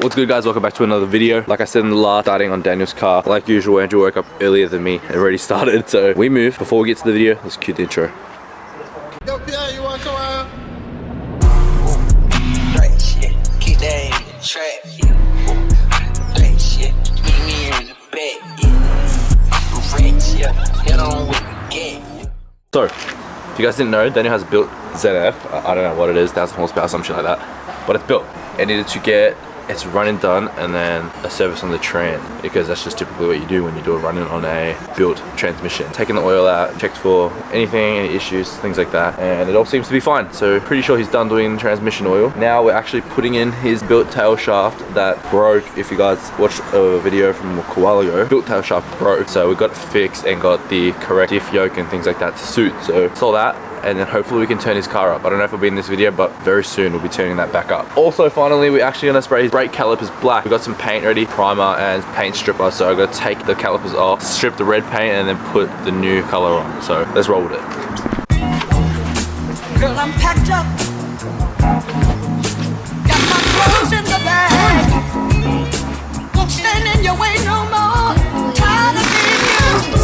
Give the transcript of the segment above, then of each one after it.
What's good, guys? Welcome back to another video. Like I said in the last, starting on Daniel's car. Like usual, Andrew woke up earlier than me and already started, so we move. Before we get to the video, let's cue the intro. Yo, Pierre, you wanna come around? Right shit, keep that in the trap, yeah. Right shit, meet me in the back, yeah. Rich, yeah, hit on with the gang. So, if you guys didn't know, Daniel has built ZF. I don't know what it is, 1,000 horsepower, some shit like that. But it's built. It needed to get its running done and then a service on the tran, because that's just typically what you do when you do a running on a built transmission. Taking the oil out, checked for anything, any issues, things like that, and it all seems to be fine. So pretty sure he's done doing the transmission oil. Now we're actually putting in his built tail shaft that broke. If you guys watched a video from a while ago, built tail shaft broke, so we got it fixed and got the correct diff yoke and things like that to suit. So it's all that, and then hopefully we can turn his car up. I don't know if it'll be in this video, but very soon we'll be turning that back up. Also, finally, we're actually gonna spray his brake calipers black. We got some paint ready, primer and paint stripper, so I gotta take the calipers off, strip the red paint, and then put the new color on. So let's roll with it. Girl, I'm packed up. Got my clothes in the bag. Won't stand in your way no more. Tired of being you.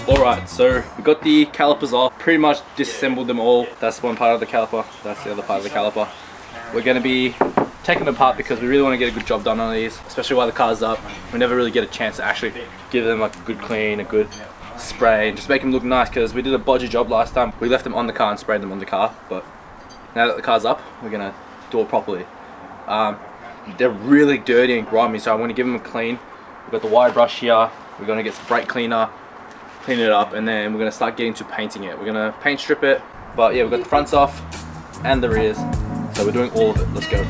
Alright, so we got the calipers off, pretty much disassembled them all. That's one part of the caliper, that's the other part of the caliper. We're going to be taking them apart because we really want to get a good job done on these, especially while the car's up. We never really get a chance to actually give them like a good clean, a good spray, and just make them look nice, because we did a bodgy job last time. We left them on the car and sprayed them on the car, but now that the car's up, we're going to do it properly. They're really dirty and grimy, so I want to give them a clean. We've got the wire brush here, we're going to get some brake cleaner, clean it up, and then we're going to start getting to painting it. We're going to paint strip it, but yeah, we've got the fronts off and the rears, so we're doing all of it. Let's go.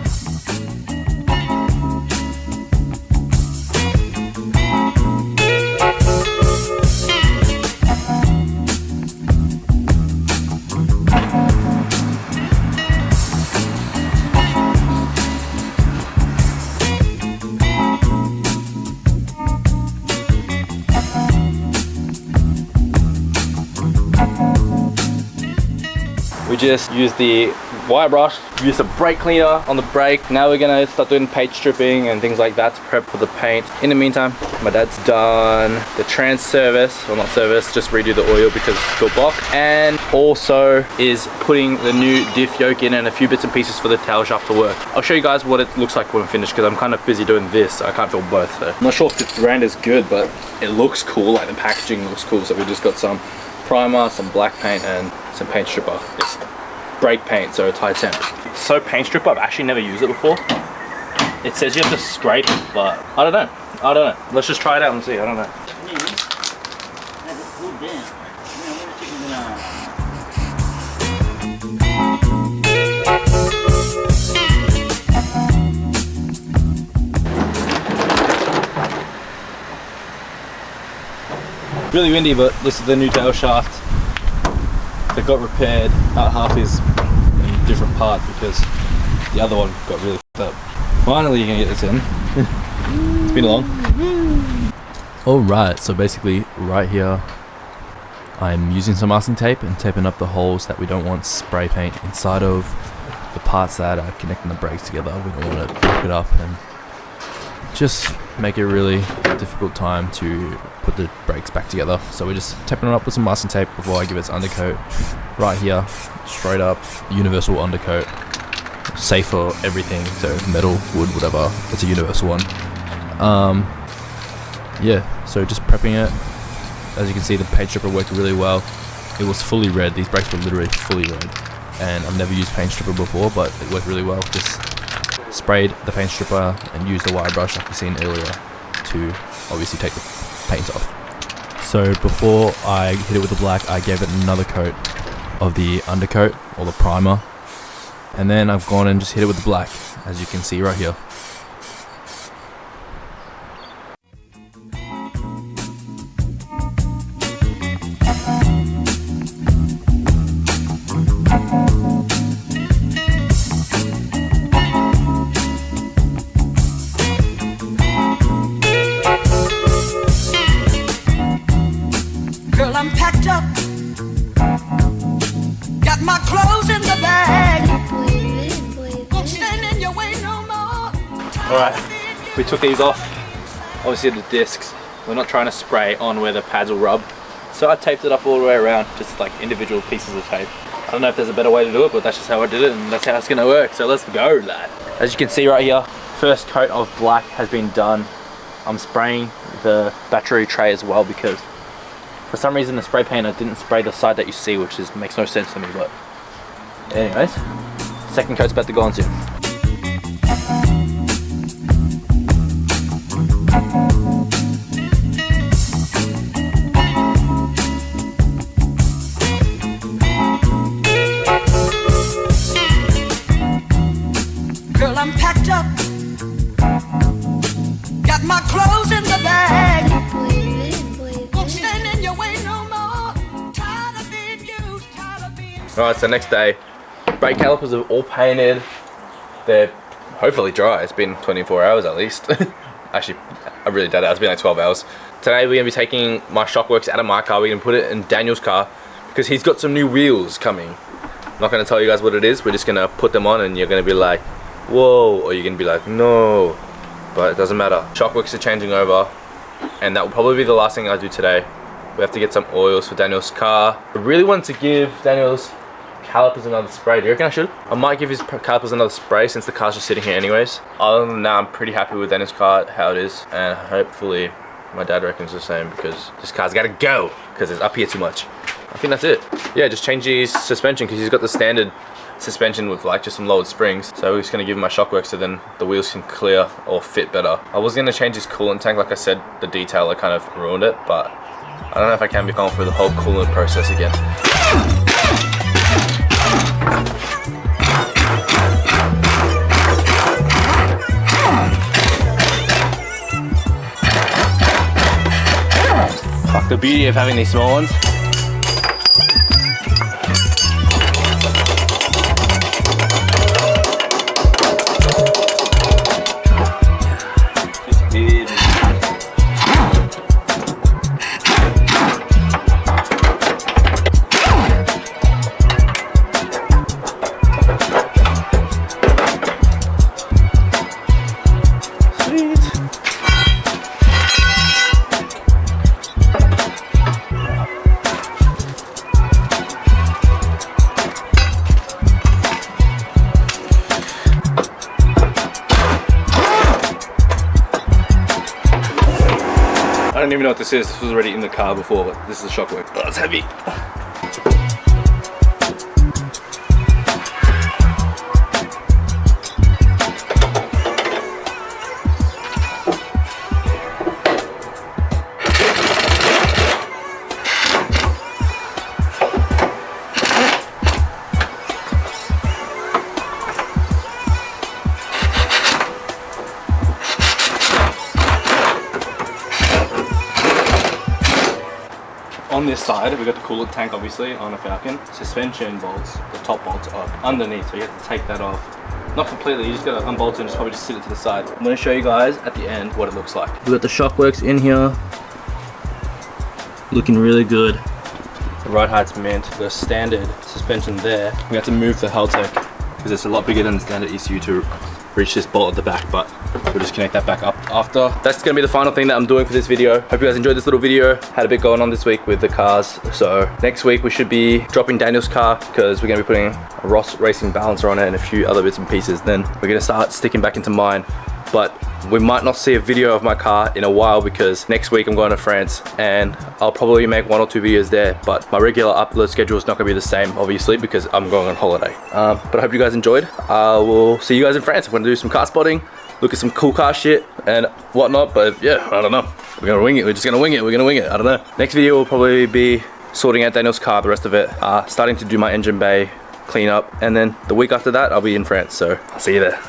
We just used the wire brush, used a brake cleaner on the brake. Now we're gonna start doing paint stripping and things like that to prep for the paint. In the meantime, my dad's done the trans service, well not service, just redo the oil because it's built block, and also is putting the new diff yoke in and a few bits and pieces for the tail shaft to work. I'll show you guys what it looks like when we're finished, because I'm kind of busy doing this, so I can't film both. So I'm not sure if the brand is good, but it looks cool, like the packaging looks cool. So we just got some primer, some black paint, and some paint stripper. It's brake paint, so it's high temp. So paint stripper, I've actually never used it before. It says you have to scrape it, but I don't know. Let's just try it out and see. I don't know. Really windy, but this is the new tail shaft. They got repaired. About half is in a different part because the other one got really f***ed up. Finally you can get this in. It's been long. Alright, so basically right here I'm using some masking tape and taping up the holes that we don't want spray paint inside of the parts that are connecting the brakes together. We don't want to block it up and just make it a really difficult time to put the brakes back together. So we're just taping it up with some masking tape before I give it its undercoat. Right here, straight up, universal undercoat. Safe for everything, so metal, wood, whatever, it's a universal one. Yeah, so just prepping it. As you can see, the paint stripper worked really well. It was fully red, these brakes were literally fully red. And I've never used paint stripper before, but it worked really well. Just sprayed the paint stripper and used the wire brush like you've seen earlier to obviously take the paint off. So before I hit it with the black, I gave it another coat of the undercoat or the primer, and then I've gone and just hit it with the black, as you can see right here. we took these off, obviously the discs. We're not trying to spray on where the pads will rub. So I taped it up all the way around, just like individual pieces of tape. I don't know if there's a better way to do it, but that's just how I did it and that's how it's gonna work. So let's go, lad. As you can see right here, first coat of black has been done. I'm spraying the battery tray as well because for some reason the spray paint, I didn't spray the side that you see, which makes no sense to me, but anyways, second coat's about to go on soon. Girl, I'm packed up. Got my clothes in the bag. Won't stand in your way no more. Tired of being used, tired of being. Alright, so next day, brake calipers are all painted. They're hopefully dry. It's been 24 hours at least. Actually, I really doubt it. It's been like 12 hours. Today we're gonna be taking my shockworks out of my car. We're gonna put it in Daniel's car because he's got some new wheels coming. I'm not gonna tell you guys what it is. We're just gonna put them on and you're gonna be like, whoa, or you're gonna be like, no, but it doesn't matter. Shockworks are changing over and that will probably be the last thing I do today. We have to get some oils for Daniel's car. I really want to give Daniel's calipers another spray. Do you reckon I should? I might give his calipers another spray since the car's just sitting here anyways. Other than that, I'm pretty happy with Daniel's car, how it is, and hopefully my dad reckons the same because this car's gotta go because it's up here too much. I think that's it. Yeah, just change his suspension because he's got the standard suspension with like just some lowered springs, so we're just going to give him my shockworks so then the wheels can clear or fit better. I was going to change his coolant tank, like I said, the detailer kind of ruined it, but I don't know if I can be going through the whole coolant process again. Fuck, the beauty of having these small ones. I don't even know what this is. This was already in the car before, but this is the shockwork. Oh, it's heavy. On this side, we've got the coolant tank obviously on a Falcon. Suspension bolts, the top bolts are underneath, so you have to take that off. Not completely, you just gotta unbolt it and just probably just sit it to the side. I'm gonna show you guys at the end what it looks like. We've got the shockworks in here, looking really good. The ride height's mint, the standard suspension there. We have to move the Haltech because it's a lot bigger than the standard ECU to reach this bolt at the back, but we'll just connect that back up after. That's gonna be the final thing that I'm doing for this video. Hope you guys enjoyed this little video. Had a bit going on this week with the cars. So next week we should be dropping Daniel's car because we're gonna be putting a Ross Racing balancer on it and a few other bits and pieces. Then we're gonna start sticking back into mine. But we might not see a video of my car in a while because next week I'm going to France and I'll probably make 1 or 2 videos there, but my regular upload schedule is not going to be the same obviously because I'm going on holiday. But I hope you guys enjoyed. We'll see you guys in France. I'm going to do some car spotting, look at some cool car shit and whatnot, but yeah, I don't know. We're going to wing it. We're just going to wing it. We're going to wing it. I don't know. Next video will probably be sorting out Daniel's car, the rest of it, starting to do my engine bay clean up, and then the week after that I'll be in France, so I'll see you there.